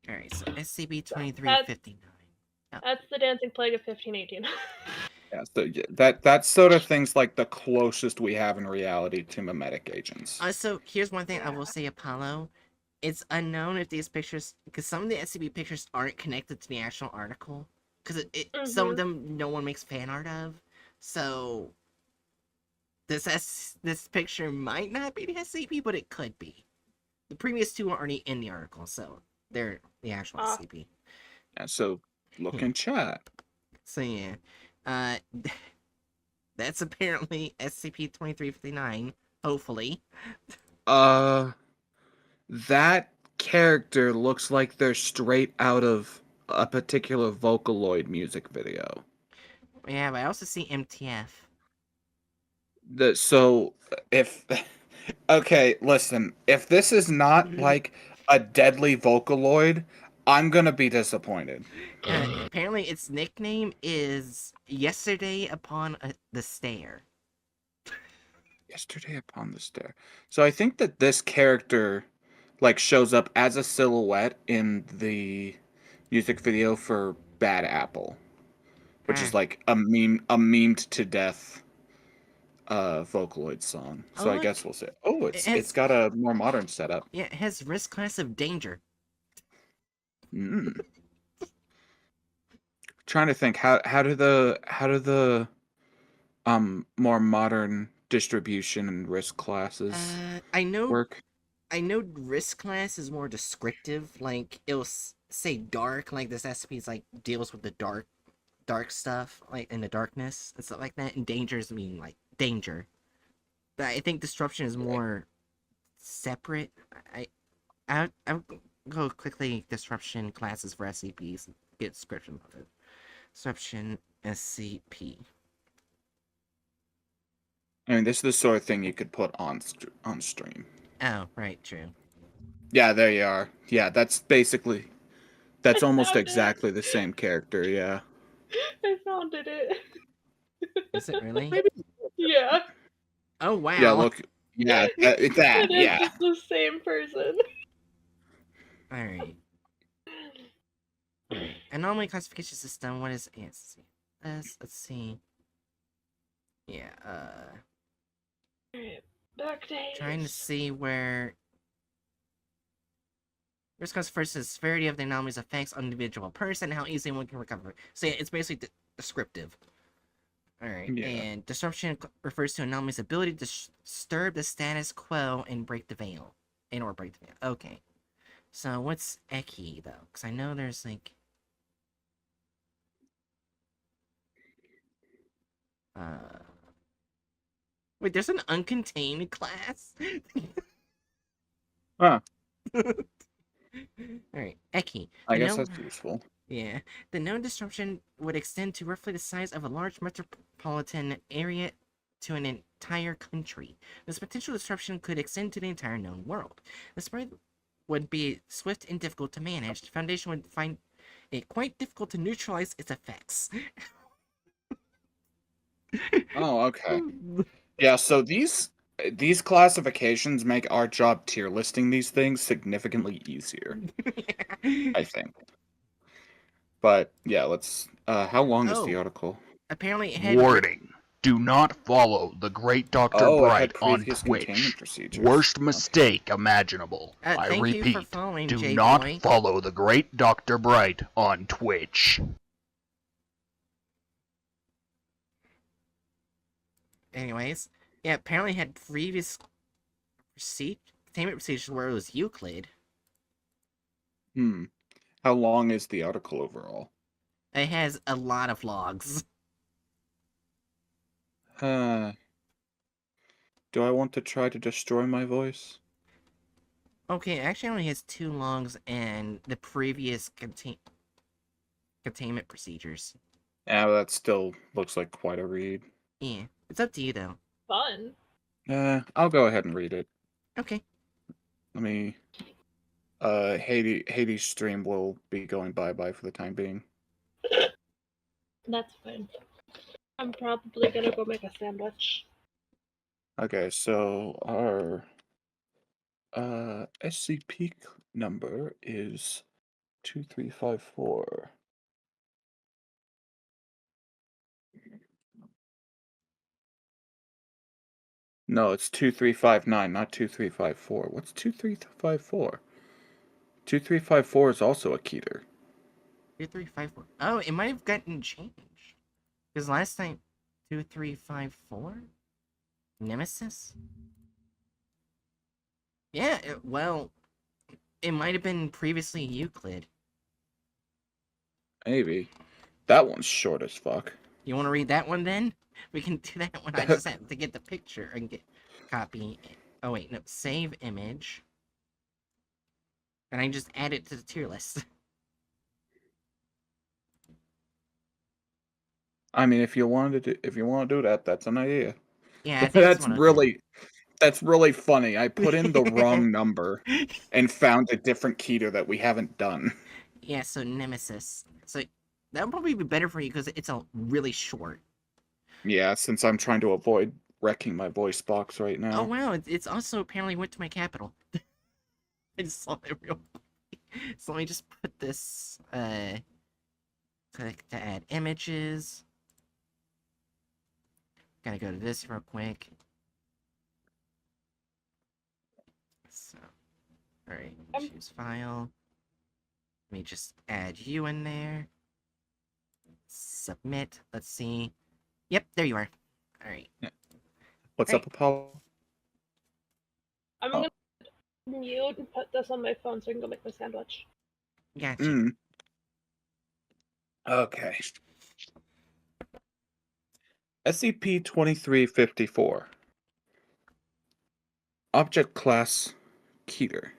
Alright, so That's SCP-2359. Oh. that's the Dancing Plague of 1518. Yeah, so yeah, that sort of thing's like the closest we have in reality to mimetic agents. Also, here's one thing I Yeah. will say, Apollo. It's unknown if these pictures, because some of the SCP pictures aren't connected to the actual article, because some of Mhm. them no one makes fan art of. So this picture might not be the SCP, but it could be. The previous two are already in the article, so they're the actual Ah. SCP. Yeah, so look in chat. So yeah, uh, that's apparently SCP-2359. Hopefully, That character looks like they're straight out of a particular Vocaloid music video. yeah. But I also see MTF. So if okay, listen, if this is not like a deadly Vocaloid, I'm gonna be disappointed. Apparently, its nickname is Yesterday Upon the Stair. Yesterday upon the stair. So I think that this character like shows up as a silhouette in the music video for Bad Apple, which Ah. is like a memed to death Vocaloid song. Oh So I look, guess we'll say, oh, it it's has got a more modern setup. yeah, it has risk class of danger. Mm. Trying to think how do the more modern distribution and risk classes I know work? risk class is more descriptive. Like it'll say dark, like this SCP like deals with the dark stuff, like in the darkness and stuff like that. And dangers mean like danger. But I think disruption is more separate. I'll go quickly disruption classes for SCPs. Get description of it. Disruption SCP. I mean, this is the sort of thing you could put on stream. Oh, right, true. Yeah, there you are. Yeah, that's I almost found it. exactly the same character. Yeah. I found it. Is it really? Maybe. Yeah. Oh Yeah. wow. Look. Yeah. That. It is. Yeah. It's the same person. All right. All right. Anomaly classification system. What is? Yes. Let's see. Yeah. Back days. Trying to see where. Risk comes first is severity of the anomaly's effects on individual person, how easily one can recover. So yeah, it's basically descriptive. Alright, Yeah. and disruption refers to anomaly's ability to disturb the status quo and break the veil. Or break the veil. Okay. So what's Eki, though? Because I know there's like... Wait, there's an uncontained class? Huh. Alright, Eki. I guess that's useful. Yeah. The known disruption would extend to roughly the size of a large metropolitan area to an entire country. This potential disruption could extend to the entire known world. The spread would be swift and difficult to manage. The Foundation would find it quite difficult to neutralize its effects. Oh, okay. Yeah, so these classifications make our job tier listing these things significantly easier, I think. But yeah, let's how long is the article? Apparently it had... Warning. Do not follow the great Dr. Oh, it had Bright on previous containment Twitch. procedures. Worst mistake imaginable. I thank you for repeat, following, do J-Boy. not follow the great Dr. Bright on Twitch. Anyways, yeah, apparently it had previous containment procedures where it was Euclid. How long is the article overall? It has a lot of logs. Do I want to try to destroy my voice? Okay, it actually only has 2 logs and the previous containment procedures. Yeah, that still looks like quite a read. Yeah, it's up to you though. Fun. I'll go ahead and read it. Okay. Let me. Hades stream will be going bye-bye for the time being. That's fine. I'm probably gonna go make a sandwich. Okay, so our SCP number is 2354. No, it's 2359, not 2354. What's 2354? 2354 is also a Keter. 2354. Oh, it might have gotten changed. Because last time, 2354? Nemesis? Yeah, well, it might have been previously Euclid. Maybe. That one's short as fuck. You want to read that one then? We can do that one. I just have to get the picture and get copy. Oh wait, no, save image. And I just add it to the tier list. I mean, if you want to do that, that's an idea. Yeah, I think that's what I'll do. That's really funny. I put in the wrong number and found a different Keter that we haven't done. Yeah, so Nemesis. So that would probably be better for you because it's a really short. Yeah, since I'm trying to avoid wrecking my voice box right now. Oh wow, it's also apparently went to my capital. I just saw it real quick. So let me just put this click to add images. Gotta go to this real quick. So alright, choose file. Let me just add you in there. Submit. Let's see. Yep, there you are. Alright. What's Right. up, Apollo? I'm gonna mute and put this on my phone so I can go make my sandwich. Gotcha. Okay. SCP-2354. Object Class Keter.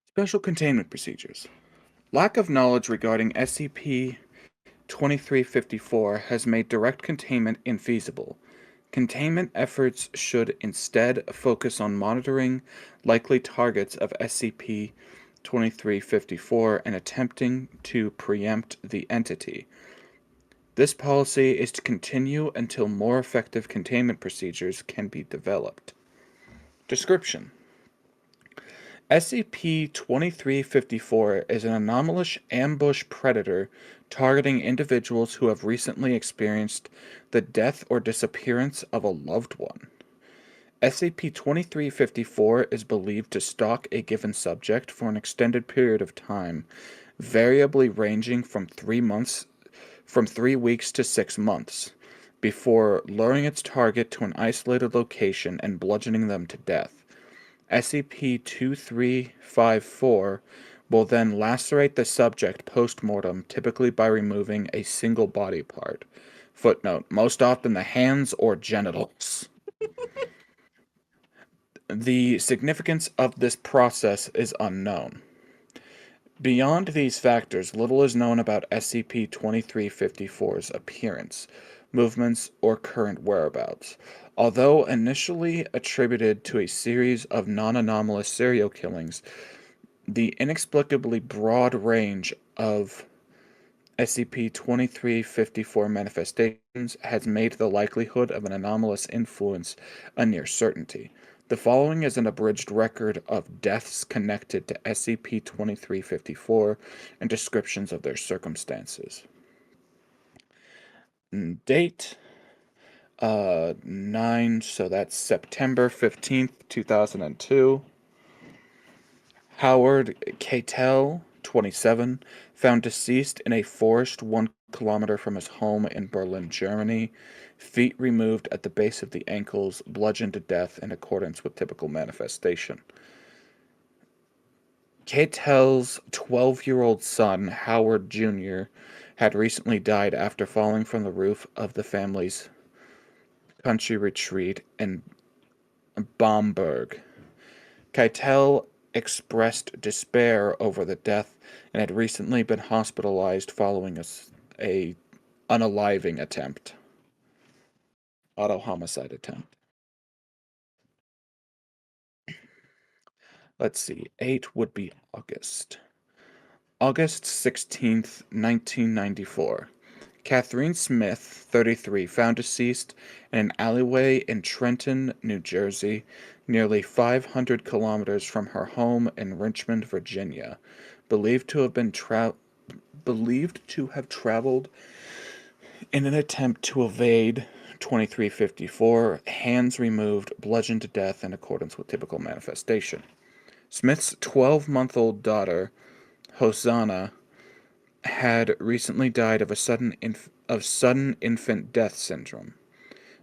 Special Containment Procedures. Lack of knowledge regarding SCP-2354 has made direct containment infeasible. Containment efforts should instead focus on monitoring likely targets of SCP-2354 and attempting to preempt the entity. This policy is to continue until more effective containment procedures can be developed. Description: SCP-2354 is an anomalous ambush predator targeting individuals who have recently experienced the death or disappearance of a loved one. SCP-2354 is believed to stalk a given subject for an extended period of time, variably ranging from 3 weeks to 6 months, before luring its target to an isolated location and bludgeoning them to death. SCP-2354 will then lacerate the subject post-mortem, typically by removing a single body part. Footnote: most often the hands or genitals. The significance of this process is unknown. Beyond these factors, little is known about SCP-2354's appearance, movements, or current whereabouts. Although initially attributed to a series of non-anomalous serial killings, the inexplicably broad range of SCP-2354 manifestations has made the likelihood of an anomalous influence a near certainty. The following is an abridged record of deaths connected to SCP-2354 and descriptions of their circumstances. Date: 9, so that's September 15th, 2002. Howard Keter, 27, found deceased in a forest 1 kilometer from his home in Berlin, Germany. Feet removed at the base of the ankles, bludgeoned to death in accordance with typical manifestation. Keter's 12-year-old son, Howard Jr., had recently died after falling from the roof of the family's country retreat in Bamberg. Keter expressed despair over the death and had recently been hospitalized following a unaliving attempt. Auto-homicide attempt. Let's see. 8 would be August. August 16th, 1994. Catherine Smith, 33, found deceased in an alleyway in Trenton, New Jersey, nearly 500 kilometers from her home in Richmond, Virginia. Believed to have traveled in an attempt to evade 2354, hands removed, bludgeoned to death in accordance with typical manifestation. Smith's 12-month-old daughter, Hosanna, had recently died of sudden infant death syndrome.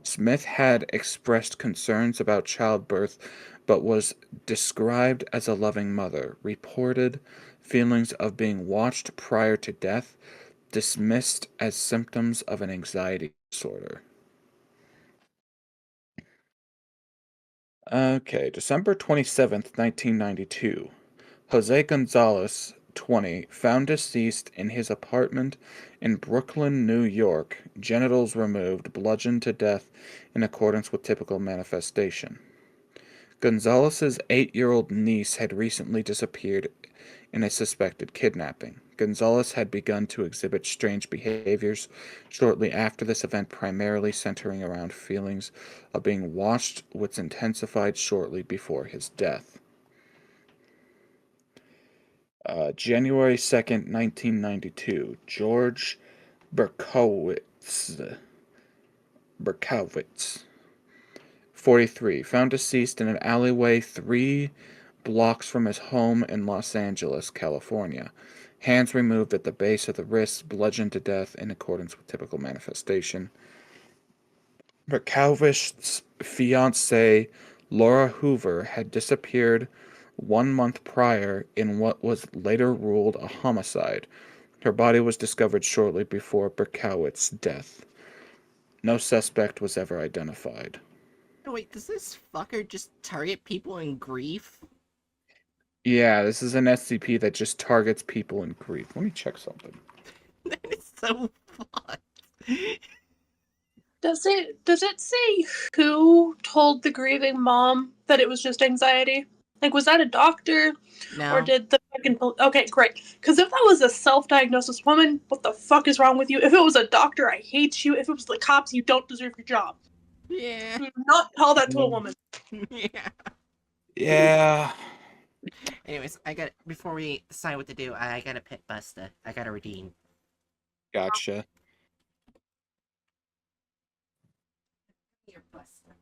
Smith had expressed concerns about childbirth, but was described as a loving mother, reported feelings of being watched prior to death, dismissed as symptoms of an anxiety disorder. Okay, December 27th, 1992. Jose Gonzalez, 20, found deceased in his apartment in Brooklyn, New York, genitals removed, bludgeoned to death in accordance with typical manifestation. Gonzalez's 8-year-old niece had recently disappeared in a suspected kidnapping. Gonzalez had begun to exhibit strange behaviors shortly after this event, primarily centering around feelings of being watched, which intensified shortly before his death. January 2nd, 1992, George Berkowitz, 43, found deceased in an alleyway 3 blocks from his home in Los Angeles, California. Hands removed at the base of the wrists, bludgeoned to death in accordance with typical manifestation. Berkowitz's fiancée, Laura Hoover, had disappeared 1 month prior in what was later ruled a homicide. Her body was discovered shortly before Berkowitz's death. No suspect was ever identified. Oh, wait, does this fucker just target people in grief? Yeah, this is an SCP that just targets people in grief. Let me check something. That is so fucked. Does it say who told the grieving mom that it was just anxiety? Like, was that a doctor? No. Or did the fucking okay, great. Because if that was a self-diagnosis woman, what the fuck is wrong with you? If it was a doctor, I hate you. If it was the cops, you don't deserve your job. Yeah. Do not tell that to a woman. Yeah. Yeah. Anyways, before we decide what to do, I gotta pit Busta. I gotta redeem. Gotcha. Here, Busta.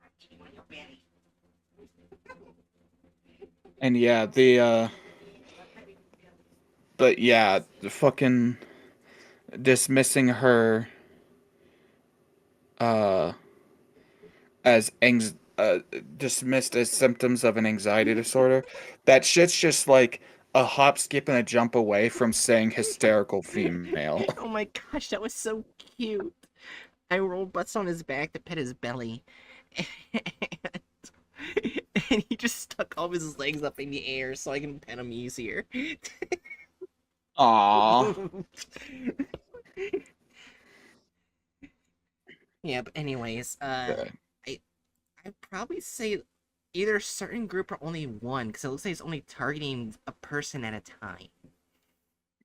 I'm eating on your belly. And yeah, but yeah, the fucking dismissing her uh as dismissed as symptoms of an anxiety disorder. That shit's just like a hop, skip, and a jump away from saying hysterical female. Oh my gosh, that was so cute. I rolled butts on his back to pet his belly. And he just stuck all of his legs up in the air so I can pet him easier. Aww. Yeah, but anyways, Okay. I'd probably say either a certain group or only one, because it looks like it's only targeting a person at a time.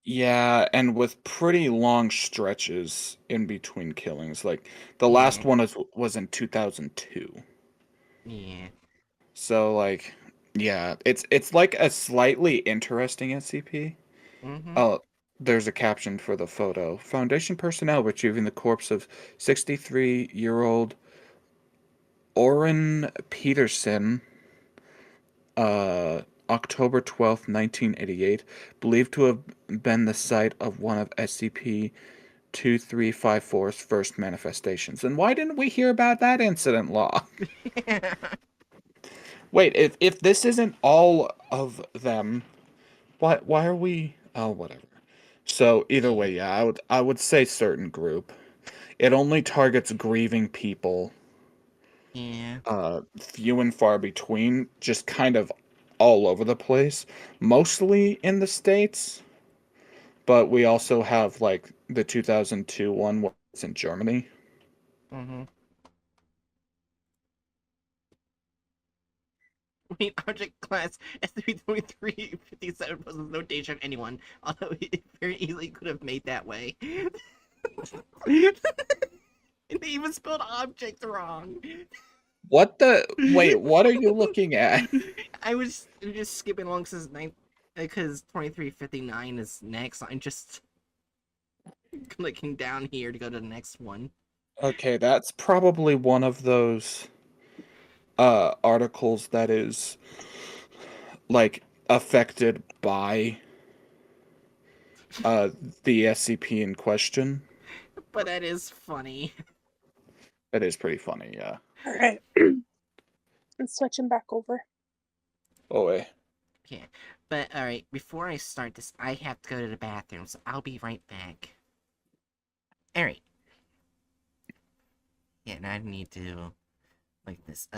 Yeah, and with pretty long stretches in between killings. Like the Yeah. last one was in 2002. Yeah. So like, yeah, it's like a slightly interesting SCP. Mm-hmm. Oh, there's a caption for the photo. Foundation personnel retrieving the corpse of 63-year-old Orrin Peterson, October 12th, 1988, believed to have been the site of one of SCP-2354's first manifestations. And why didn't we hear about that incident log? Wait, if this isn't all of them, why are we? Oh, whatever. So either way, yeah, I would say certain group. It only targets grieving people, Yeah. few and far between, just kind of all over the place, mostly in the States, but we also have like the 2002 one was in Germany. Mm-hmm. Wait, object class SCP-2357 poses no danger to anyone, although it very easily could have made that way. And they even spelled object wrong. What the? Wait, what are you looking at? I was just skipping along because 2359 is next. I'm just clicking down here to go to the next one. Okay, that's probably one of those articles that is like affected by the SCP in question. But that is funny. That is pretty funny, yeah. All right. Let's switch him back over. Oh wait. Okay, but alright, before I start this, I have to go to the bathroom, so I'll be right back. Alright. Yeah, now I need to like this.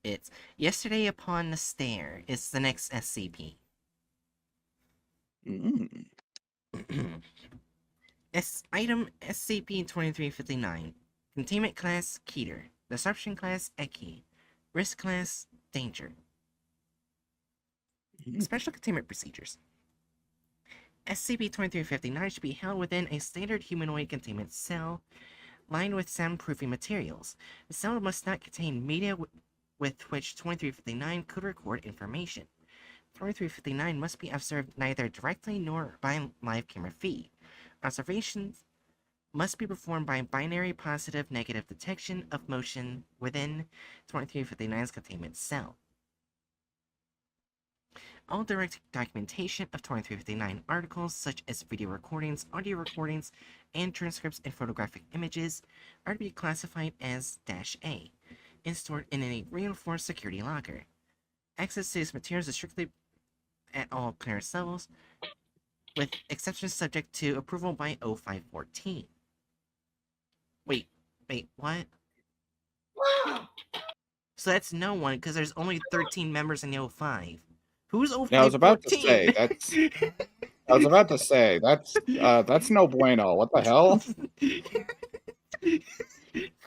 It's Yesterday Upon the Stair. It's the next SCP. Mm. Item SCP-2359. Containment Class Keter. Disruption Class Eki. Risk Class Danger. Special Containment Procedures. SCP-2359 should be held within a standard humanoid containment cell lined with soundproofing materials. The cell must not contain media with which 2359 could record information. 2359 must be observed neither directly nor by live camera feed. Observations must be performed by binary positive-negative detection of motion within 2359's containment cell. All direct documentation of 2359 articles, such as video recordings, audio recordings, and transcripts and photographic images, are to be classified as -A and stored in a reinforced security locker. Access to these materials is strictly at all clearance levels, with exceptions subject to approval by O514. Wait, what? So that's no one, because there's only 13 members in the O5. Who's O514? Yeah, I was about to say that's no bueno. What the hell?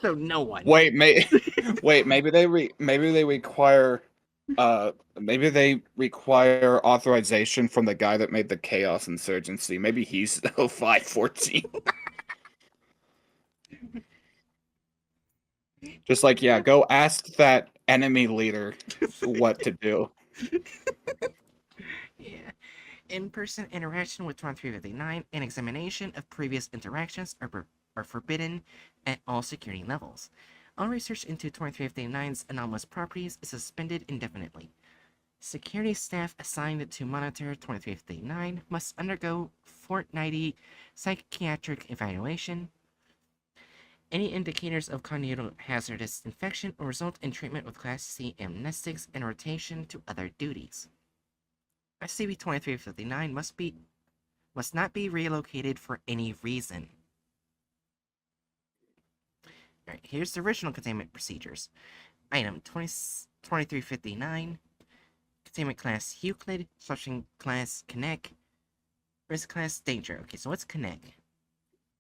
So no one. Wait, maybe they require authorization from the guy that made the Chaos Insurgency. Maybe he's 0514. Just like, yeah, go ask that enemy leader what to do. Yeah. In-person interaction with 2359 and examination of previous interactions are forbidden at all security levels. All research into 2359's anomalous properties is suspended indefinitely. Security staff assigned to monitor 2359 must undergo fortnightly psychiatric evaluation. Any indicators of congenital hazardous infection will result in treatment with Class C amnestics and rotation to other duties. SCP-2359 must not be relocated for any reason. Alright, here's the original containment procedures. Item 2359. Containment class Euclid. Disruption class Connect. Risk class Danger. Okay, so what's Connect?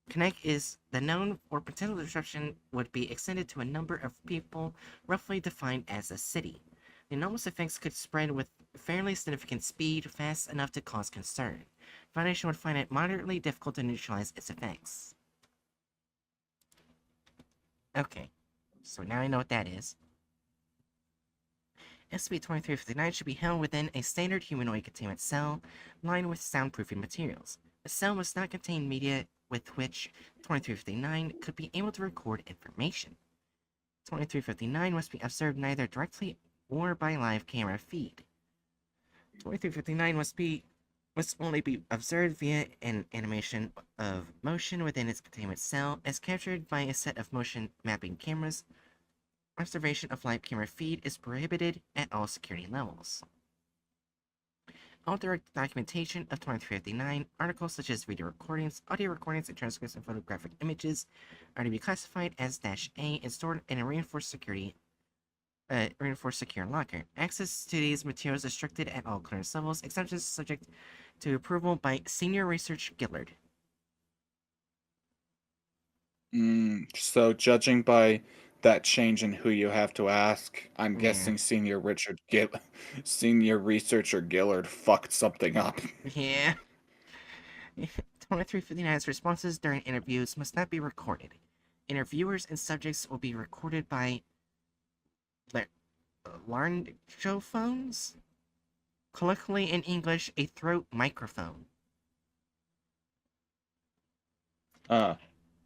Connect is the known or potential disruption would be extended to a number of people roughly defined as a city. The anomalous effects could spread with fairly significant speed, fast enough to cause concern. Foundation would find it moderately difficult to neutralize its effects. Okay, so now I know what that is. SCP-2359 should be held within a standard humanoid containment cell lined with soundproofing materials. The cell must not contain media with which 2359 could be able to record information. 2359 must be observed neither directly or by live camera feed. 2359 must only be observed via an animation of motion within its containment cell as captured by a set of motion mapping cameras. Observation of live camera feed is prohibited at all security levels. All direct documentation of 2359 articles such as video recordings, audio recordings, and transcripts and photographic images are to be classified as -A and stored in a reinforced secure locker. Access to these materials is restricted at all clearance levels, exceptions subject to approval by Senior Research Gillard. So judging by that change in who you have to ask. I'm Yeah. guessing Senior Researcher Gillard fucked something up. Yeah. 2359's responses during interviews must not be recorded. Interviewers and subjects will be recorded by laryngophones, colloquially in English, a throat microphone. Huh.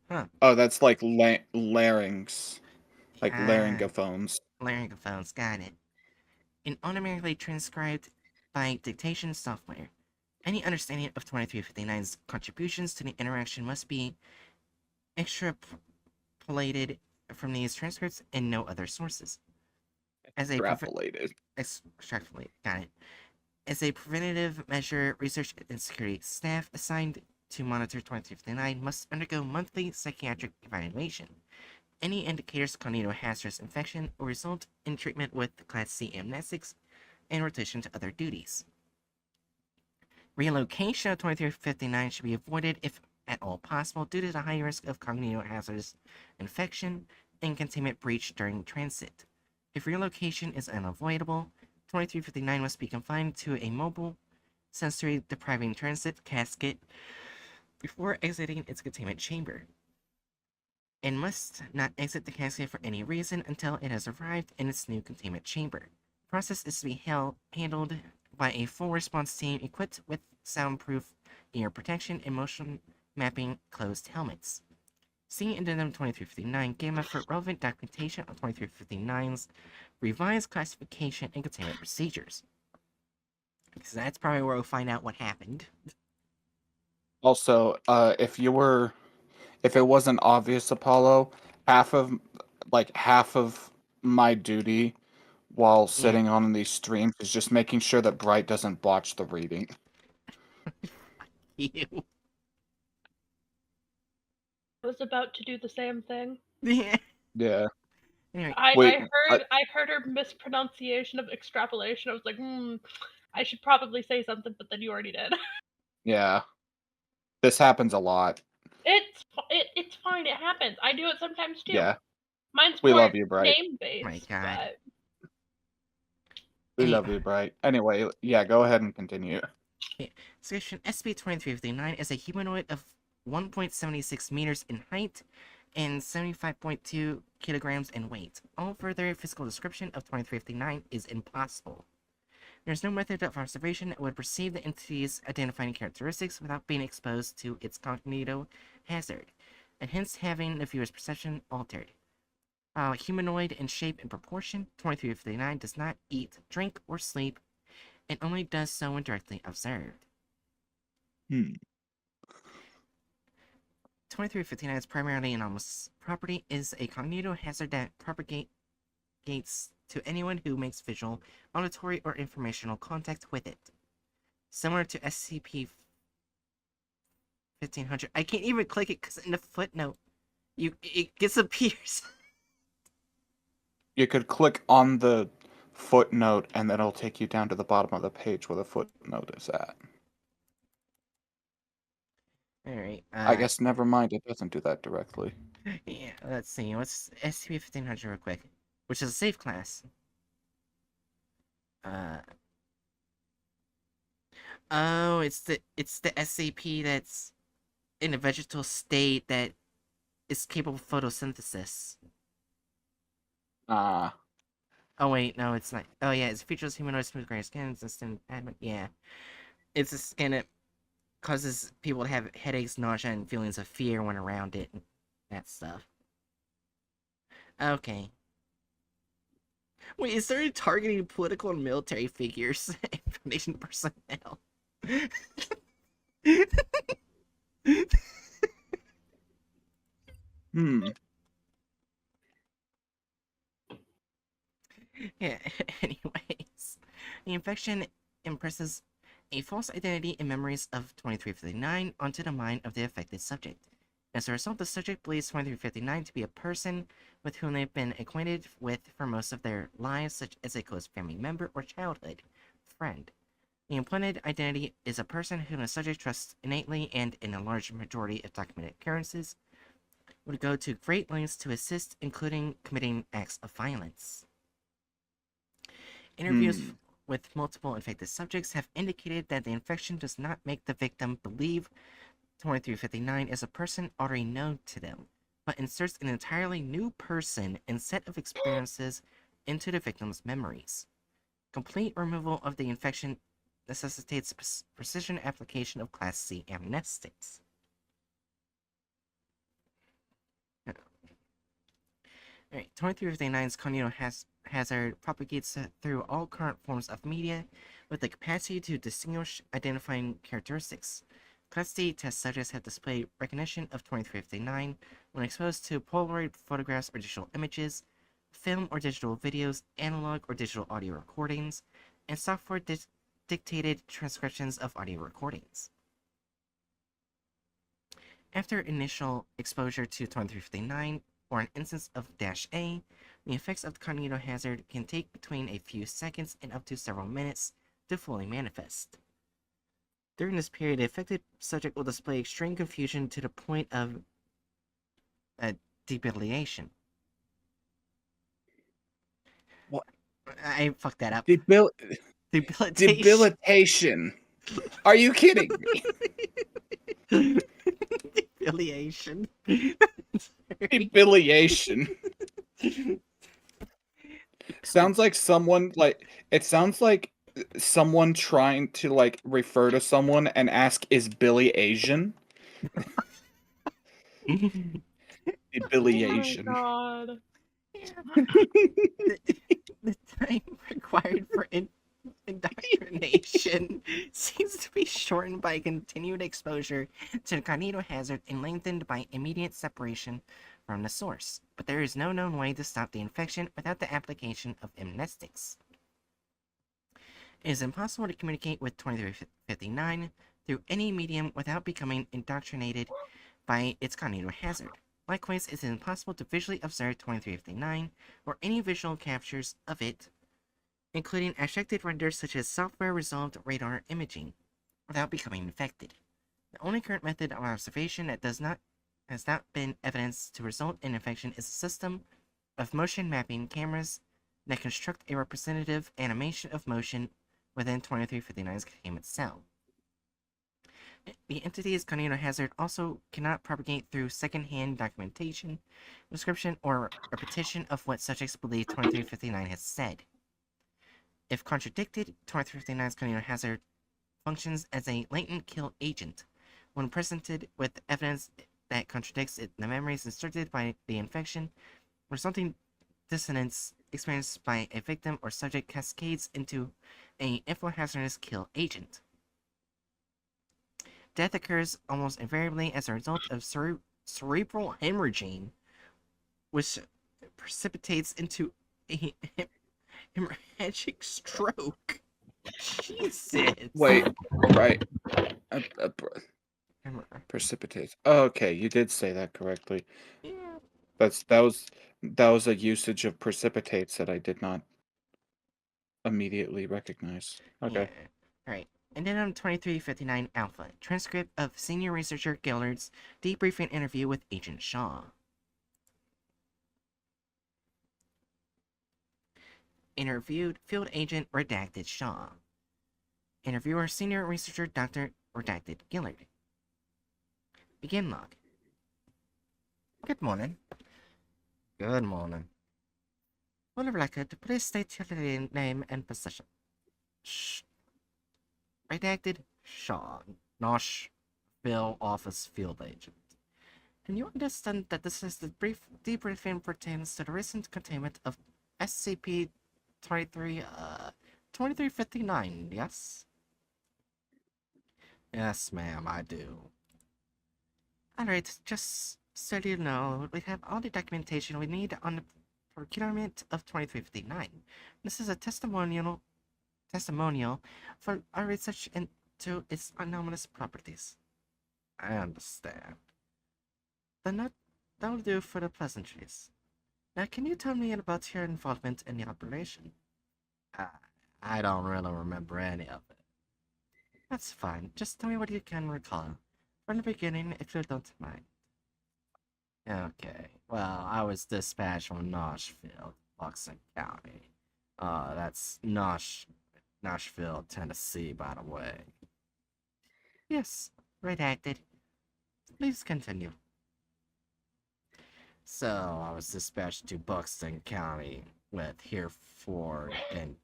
Huh. Oh, that's like larynx, like Ah, laryngophones. laryngophones, got it. And automatically transcribed by dictation software. Any understanding of 2359's contributions to the interaction must be extrapolated from these transcripts and no other sources. As a Extrapolated. extrapolate, got it. As a preventative measure, research and security staff assigned to monitor 2359 must undergo monthly psychiatric evaluation. Any indicators of cognitohazardous infection will result in treatment with Class C amnestics and rotation to other duties. Relocation of 2359 should be avoided if at all possible due to the high risk of cognitohazardous infection and containment breach during transit. If relocation is unavoidable, 2359 must be confined to a mobile, sensory depriving transit casket before exiting its containment chamber, and must not exit the casket for any reason until it has arrived in its new containment chamber. The process is to be handled by a full response team equipped with soundproof ear protection and motion mapping closed helmets. See Addendum 2359 Game for relevant documentation on 2359's revised classification and containment procedures. Because that's probably where we'll find out what happened. Also, if it wasn't obvious, Apollo, half of my duty while sitting on these streams is just making sure that Bright doesn't botch the reading. You. I was about to do the same thing. Yeah. Yeah. Anyway, I heard her mispronunciation of extrapolation. I was like, I should probably say something, but then you already did. Yeah. This happens a lot. It's fine. It happens. I do it sometimes too. Yeah. Mine's We more love you, Bright. name based. My God. We love you, Bright. Anyway, yeah, go ahead and continue. Section SCP-2359 is a humanoid of 1.76 meters in height and 75.2 kilograms in weight. All further physical description of 2359 is impossible. There is no method of observation that would perceive the entity's identifying characteristics without being exposed to its cognito hazard, and hence having the viewer's perception altered. While humanoid in shape and proportion, 2359 does not eat, drink, or sleep, and only does so when directly observed. 2359's primarily anomalous property is a cognito hazard that propagates to anyone who makes visual, auditory, or informational contact with it. Similar to SCP 1500. I can't even click it because in the footnote, it disappears. You could click on the footnote and then it'll take you down to the bottom of the page where the footnote is at. Alright. I guess never mind, it doesn't do that directly. Yeah, let's see. What's SCP 1500 real quick? Which is a safe class. Oh, it's the SCP that's in a vegetal state that is capable of photosynthesis. Ah. Oh wait, no, it's not. Oh yeah, it's features humanoid smooth gray skin, resistant. Yeah, it's a skin that causes people to have headaches, nausea, and feelings of fear when around it, and that stuff. Okay. Wait, is there targeting political and military figures, information personnel? Yeah, anyways. The infection impresses a false identity and memories of 2359 onto the mind of the affected subject. As a result, the subject believes 2359 to be a person with whom they've been acquainted with for most of their lives, such as a close family member or childhood friend. The implanted identity is a person whom the subject trusts innately and in a large majority of documented occurrences. would go to great lengths to assist, including committing acts of violence. Interviews with multiple infected subjects have indicated that the infection does not make the victim believe 2359 is a person already known to them, but inserts an entirely new person and set of experiences into the victim's memories. Complete removal of the infection necessitates precision application of Class C amnestics. Alright, 2359's cognito hazard propagates through all current forms of media with the capacity to distinguish identifying characteristics. Class D test subjects have displayed recognition of 2359 when exposed to Polaroid photographs or digital images, film or digital videos, analog or digital audio recordings, and software dictated transcriptions of audio recordings. After initial exposure to 2359, or an instance of -A, the effects of the cognito hazard can take between a few seconds and up to several minutes to fully manifest. During this period, the affected subject will display extreme confusion to the point of debilitation. What? I fucked that up. Debilitation. Debilitation. Are you kidding me? Debilitation. Debiliation. Sounds like someone it sounds like someone trying to refer to someone and ask, is Billy Asian? Debiliation. Oh my god. The time required for indoctrination seems to be shortened by continued exposure to the cognito hazard and lengthened by immediate separation from the source, but there is no known way to stop the infection without the application of amnestics. It is impossible to communicate with 2359 through any medium without becoming indoctrinated by its cognito hazard. Likewise, it is impossible to visually observe 2359 or any visual captures of it, including abstracted renders such as software-resolved radar imaging, without becoming infected. The only current method of observation that has not been evidenced to result in infection is a system of motion mapping cameras that construct a representative animation of motion within 2359's containment cell. The entity's cognito hazard also cannot propagate through second-hand documentation, description, or repetition of what subjects believe 2359 has said. If contradicted, 2359's cognito hazard functions as a latent kill agent. When presented with evidence that contradicts it, the memories inserted by the infection, resulting dissonance experienced by a victim or subject cascades into an infohazardous kill agent. Death occurs almost invariably as a result of cerebral hemorrhaging, which precipitates into a hemorrhagic stroke. Jesus. Wait, right. Precipitate. Okay, you did say that correctly. Yeah. That was a usage of precipitates that I did not immediately recognize. Okay. Yeah. Alright. And then on 2359 Alpha, transcript of senior researcher Gillard's debriefing interview with Agent Shaw. Interviewed Field Agent Redacted Shaw. Interviewer Senior Researcher Dr. Redacted Gillard. Begin log. Good morning. Good morning. For the record, please state your name and position. Shh. Redacted Shaw, Nashville Office Field Agent. And you understand that this is the debriefing pertains to the recent containment of SCP 2359, yes? Yes, ma'am, I do. Alright, just so you know, we have all the documentation we need on the procurement of 2359. This is a testimonial for our research into its anomalous properties. I understand. Then that'll do for the pleasantries. Now, can you tell me about your involvement in the operation? I don't really remember any of it. That's fine. Just tell me what you can recall. From the beginning, if you don't mind. Okay. Well, I was dispatched from Nashville, Buxton County. That's Nashville, Tennessee, by the way. Yes, redacted. Please continue. So, I was dispatched to Buxton County with Hereford and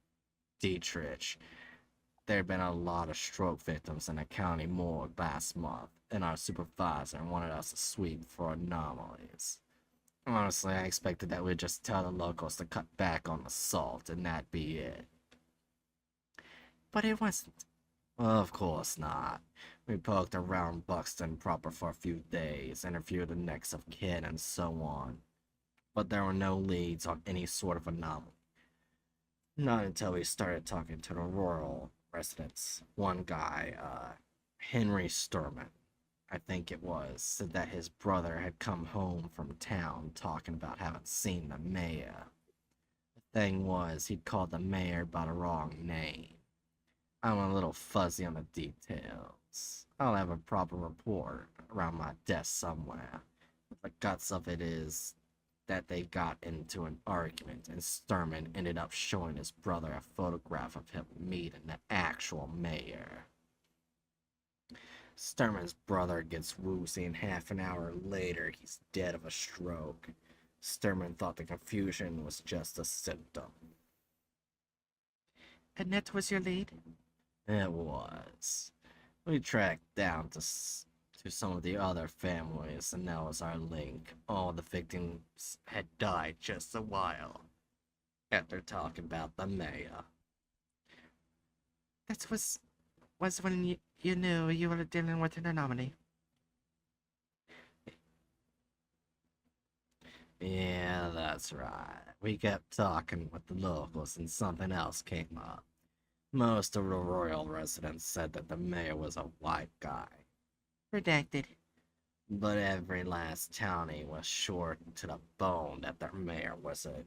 Dietrich. There had been a lot of stroke victims in the county morgue last month, and our supervisor wanted us to sweep for anomalies. Honestly, I expected that we'd just tell the locals to cut back on assault and that'd be it. But it wasn't. Well, of course not. We poked around Buxton proper for a few days, interviewed the next of kin, and so on. But there were no leads on any sort of anomaly. Not until we started talking to the rural residents. One guy, Henry Sturman, I think it was, said that his brother had come home from town talking about having seen the mayor. The thing was, he'd called the mayor by the wrong name. I'm a little fuzzy on the details. I'll have a proper report around my desk somewhere. But the guts of it is that they got into an argument, and Sturman ended up showing his brother a photograph of him meeting the actual mayor. Sturman's brother gets woozy, and half an hour later, he's dead of a stroke. Sturman thought the confusion was just a symptom. And that was your lead? It was. We tracked down to some of the other families, and that was our link. All the victims had died just a while after talking about the mayor. That was when you knew you were dealing with an anomaly. Yeah, that's right. We kept talking with the locals and something else came up. Most of the royal residents said that the mayor was a white guy. Redacted. But every last townie was sure to the bone that their mayor was a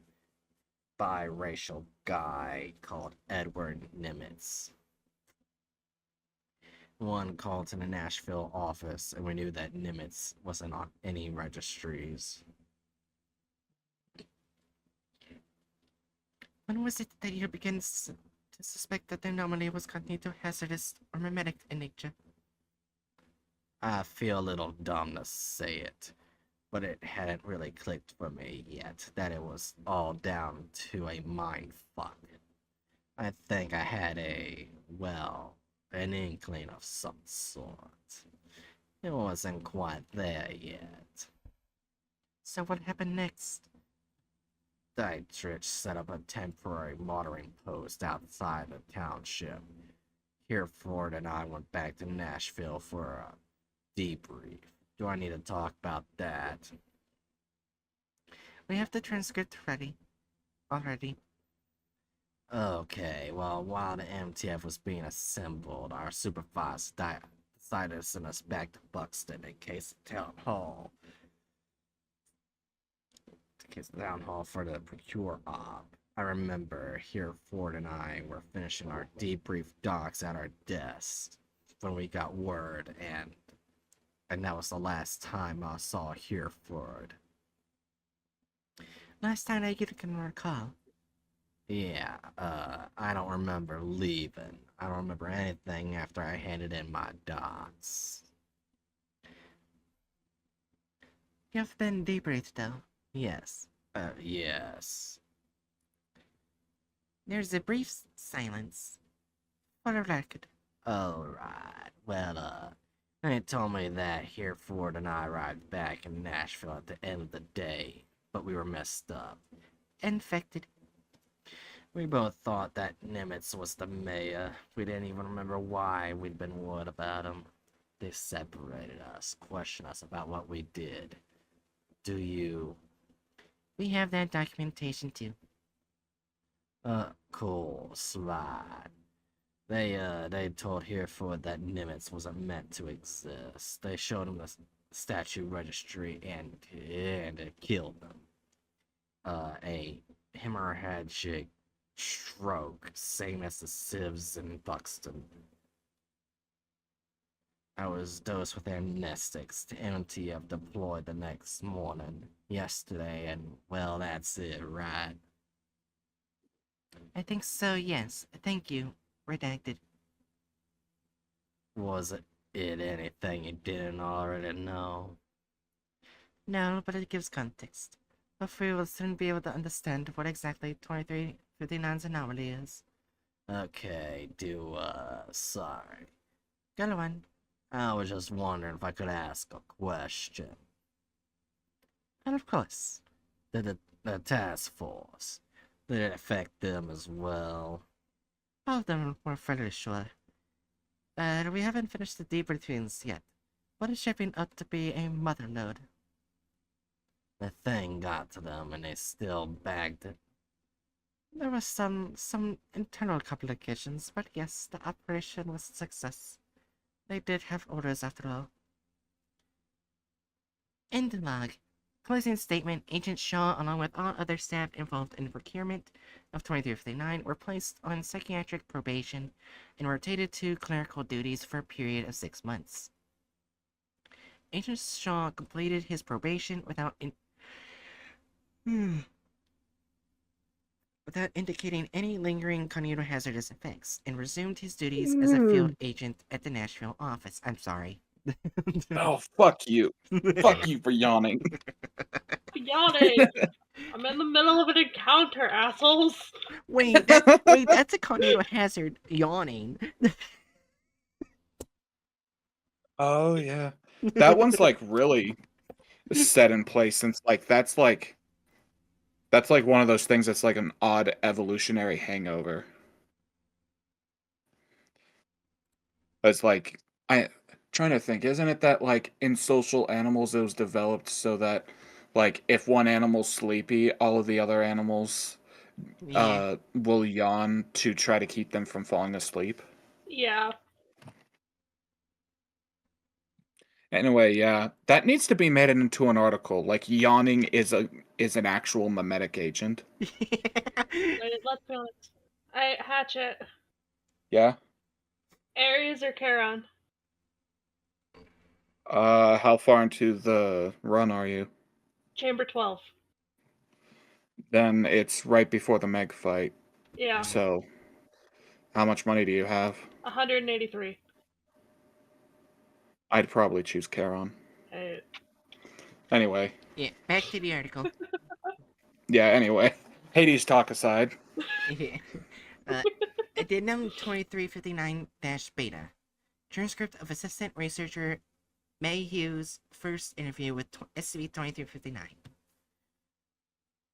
biracial guy called Edward Nimitz. One called to the Nashville office, and we knew that Nimitz wasn't on any registries. When was it that you began to suspect that the anomaly was cognitive, hazardous, or mimetic in nature? I feel a little dumb to say it, but it hadn't really clicked for me yet that it was all down to a mind fuck. I think I had an inkling of some sort. It wasn't quite there yet. So what happened next? Dietrich set up a temporary monitoring post outside the township. Hereford and I went back to Nashville for a debrief. Do I need to talk about that? We have the transcript ready. Already. Okay, well, while the MTF was being assembled, our supervisor decided to send us back to Buxton in case the town hall. For the procure op. I remember Hereford and I were finishing our debrief docs at our desks when we got word, and that was the last time I saw Hereford. Last time that you can recall? Yeah, I don't remember leaving. I don't remember anything after I handed in my docs. You've been debriefed, though. Yes. Yes. There's a brief silence. For the record. Alright. Well, they told me that Hereford and I arrived back in Nashville at the end of the day, but we were messed up. Infected. We both thought that Nimitz was the mayor. We didn't even remember why we'd been worried about him. They separated us, questioned us about what we did. Do you... We have that documentation too. Course, right. They told Hereford that Nimitz wasn't meant to exist. They showed him the statue registry and it killed them. A hemorrhagic stroke, same as the sieves in Buxton. I was dosed with amnestics. The MT have deployed the next morning. Yesterday, and well, that's it, right? I think so, yes. Thank you. Redacted. Was it anything you didn't already know? No, but it gives context. Hopefully we'll soon be able to understand what exactly 2359's anomaly is. Okay, sorry. Go on. I was just wondering if I could ask a question. And of course, the task force. Did it affect them as well? All of them were fairly sure. We haven't finished the debriefings yet, but it's shaping up to be a mother lode. The thing got to them and they still bagged it. There was some internal complications, but yes, the operation was a success. They did have orders after all. In the log. Closing statement, Agent Shaw, along with all other staff involved in the procurement of 2359, were placed on psychiatric probation and rotated to clerical duties for a period of 6 months. Agent Shaw completed his probation without indicating any lingering cognitohazardous effects, and resumed his duties as a field agent at the Nashville office. I'm sorry. Oh, fuck you. Fuck you for yawning. Yawning! I'm in the middle of an encounter, assholes! Wait, that's a cognitohazard yawning. Oh, yeah. That one's, like, really set in place since, like, that's like one of those things that's like an odd evolutionary hangover. It's like, trying to think, isn't it that, like, in social animals it was developed so that, like, if one animal's sleepy, all of the other animals Yeah. will yawn to try to keep them from falling asleep? Yeah. Anyway, yeah, that needs to be made into an article. Like, yawning is an actual mimetic agent. Wait, let's be honest. Hatchet. Yeah. Aries or Charon? How far into the run are you? Chamber 12. Then it's right before the Meg fight. Yeah. So, how much money do you have? 183. I'd probably choose Charon. Hey. Anyway. Yeah, back to the article. Yeah, anyway. Hades talk aside. Addendum 2359-beta. Transcript of Assistant Researcher Mayhew's first interview with SCP-2359.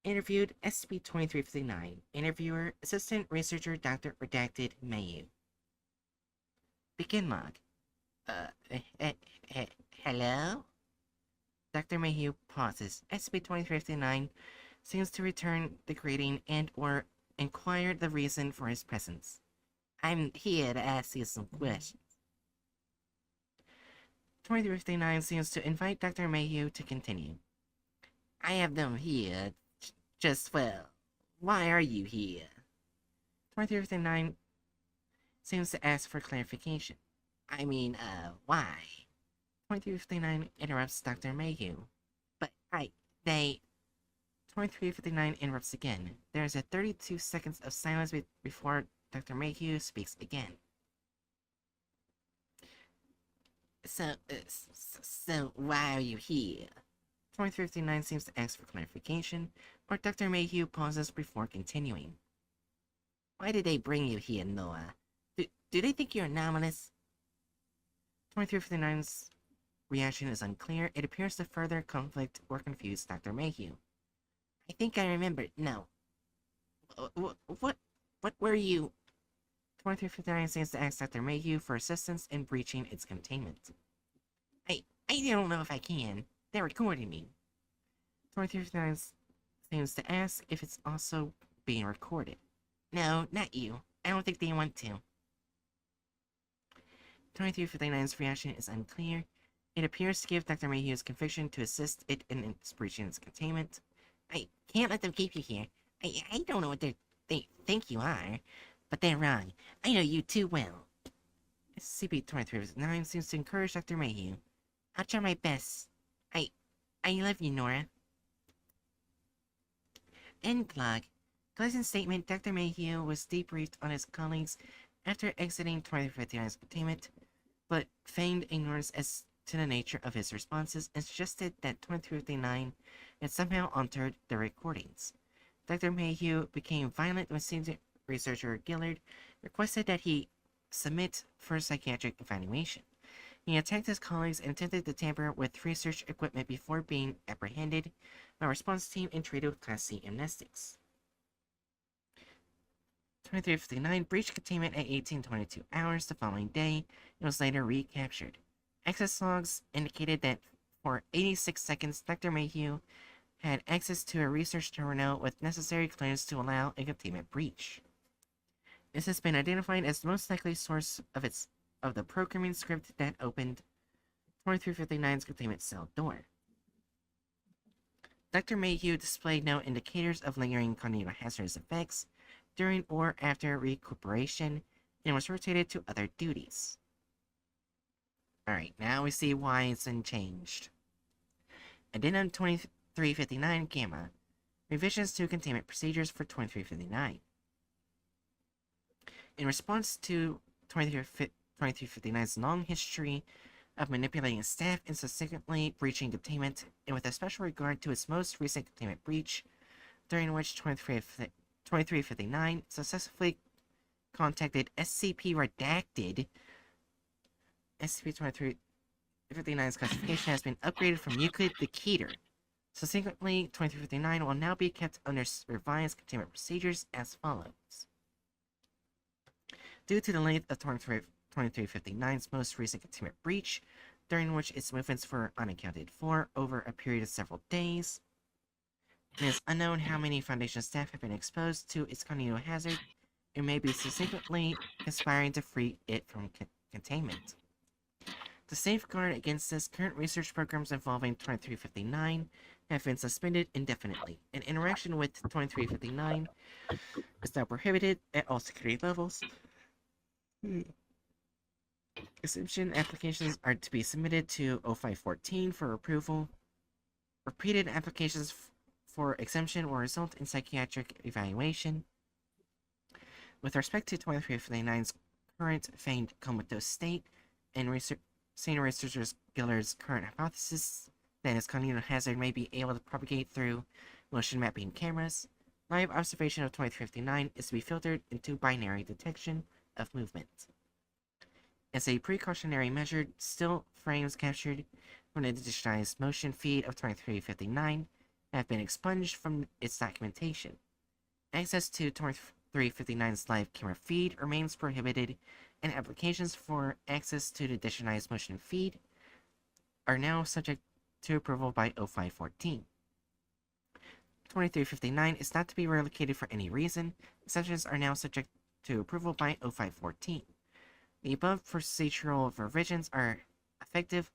Interviewed SCP-2359. Interviewer Assistant Researcher Dr. Redacted Mayhew. Begin log. Hello? Dr. Mayhew pauses. SCP-2359 seems to return the greeting and or inquire the reason for his presence. I'm here to ask you some questions. 2359 seems to invite Dr. Mayhew to continue. I have them here. Just, well, why are you here? 2359 seems to ask for clarification. I mean, why? 2359 interrupts Dr. Mayhew. But 2359 interrupts again. There's a 32 seconds of silence before Dr. Mayhew speaks again. So why are you here? 2359 seems to ask for clarification, or Dr. Mayhew pauses before continuing. Why did they bring you here, Noah? Do they think you're anomalous? 2359's reaction is unclear. It appears to further conflict or confuse Dr. Mayhew. I think I remember. No. What were you? 2359 seems to ask Dr. Mayhew for assistance in breaching its containment. I don't know if I can. They're recording me. 2359 seems to ask if it's also being recorded. No, not you. I don't think they want to. 2359's reaction is unclear. It appears to give Dr. Mayhew's conviction to assist it in its breaching its containment. I can't let them keep you here. I don't know what they think you are, but they're wrong. I know you too well. SCP-2359 seems to encourage Dr. Mayhew. I'll try my best. I love you, Nora. End log. Closing statement, Dr. Mayhew was debriefed on his colleagues after exiting 2359's containment, but feigned ignorance as to the nature of his responses and suggested that 2359 had somehow altered the recordings. Dr. Mayhew became violent when senior researcher Gillard requested that he submit for psychiatric evaluation. He attacked his colleagues and attempted to tamper with research equipment before being apprehended by a response team and treated with Class C amnestics. 2359 breached containment at 18:22 hours the following day and was later recaptured. Access logs indicated that for 86 seconds, Dr. Mayhew had access to a research terminal with necessary clearance to allow a containment breach. This has been identified as the most likely source of the programming script that opened 2359's containment cell door. Dr. Mayhew displayed no indicators of lingering cognitive hazardous effects during or after recuperation and was rotated to other duties. Alright, now we see why it's been changed. Addendum 2359 Gamma. Revisions to containment procedures for 2359. In response to 2359's long history of manipulating staff and subsequently breaching containment, and with a special regard to its most recent containment breach, during which 2359 successfully contacted SCP Redacted, SCP-2359's classification has been upgraded from Euclid to Keter. Subsequently, 2359 will now be kept under revised containment procedures as follows. Due to the length of 2359's most recent containment breach, during which its movements were unaccounted for over a period of several days, it is unknown how many Foundation staff have been exposed to its cognitive hazard and may be subsequently conspiring to free it from containment. To safeguard against this, current research programs involving 2359 have been suspended indefinitely, and interaction with 2359 is now prohibited at all security levels. Exemption applications are to be submitted to 0514 for approval. Repeated applications for exemption will result in psychiatric evaluation. With respect to 2359's current feigned comatose state and senior researchers Gillard's current hypothesis that his cognitive hazard may be able to propagate through motion mapping cameras, live observation of 2359 is to be filtered into binary detection of movement. As a precautionary measure, still frames captured from the digitized motion feed of 2359 have been expunged from its documentation. Access to 2359's live camera feed remains prohibited, and applications for access to the digitized motion feed are now subject to approval by 0514. 2359 is not to be relocated for any reason. Exceptions are now subject to approval by 0514. The above procedural revisions are effective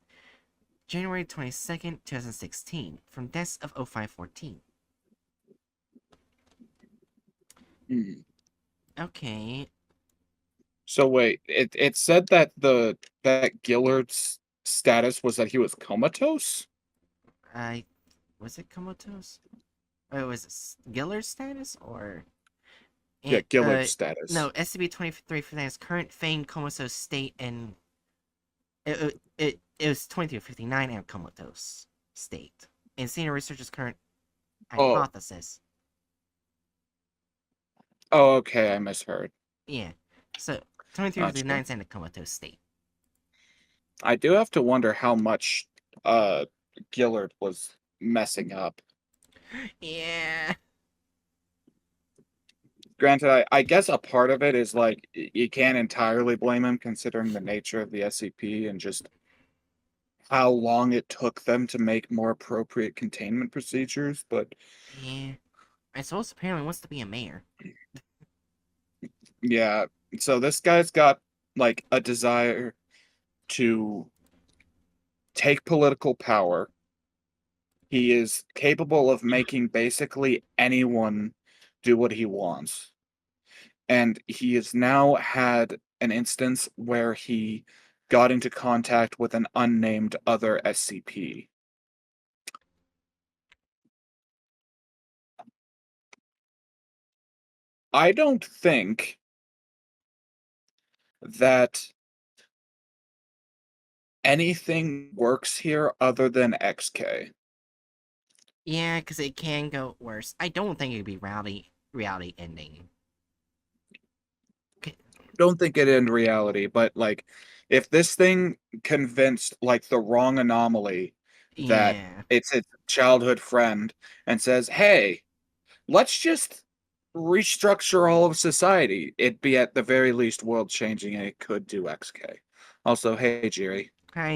January 22nd, 2016, from desk of 0514. Okay. So wait, it said that that Gillard's status was that he was comatose? Was it comatose? Or was it Gillard's status, or? Yeah, Gillard's status. No, SCP-2359's current feigned comatose state, and it was 2359 and comatose state. And senior researcher's current hypothesis. Oh, okay, I misheard. Yeah, so 2359's in a comatose state. I do have to wonder how much Gillard was messing up. Yeah. Granted, I guess a part of it is like you can't entirely blame him considering the nature of the SCP and just how long it took them to make more appropriate containment procedures, but Yeah. I suppose apparently wants to be a mayor. yeah, so this guy's got like a desire to take political power. He is capable of making basically anyone do what he wants. And he has now had an instance where he got into contact with an unnamed other SCP. I don't think that anything works here other than XK. Yeah, because it can go worse. I don't think it'd be reality ending. Don't think it in reality, but like if this thing convinced like the wrong anomaly that Yeah. it's its childhood friend and says, "Hey, let's just restructure all of society," it'd be at the very least world changing and it could do XK. Also, hey Jiri.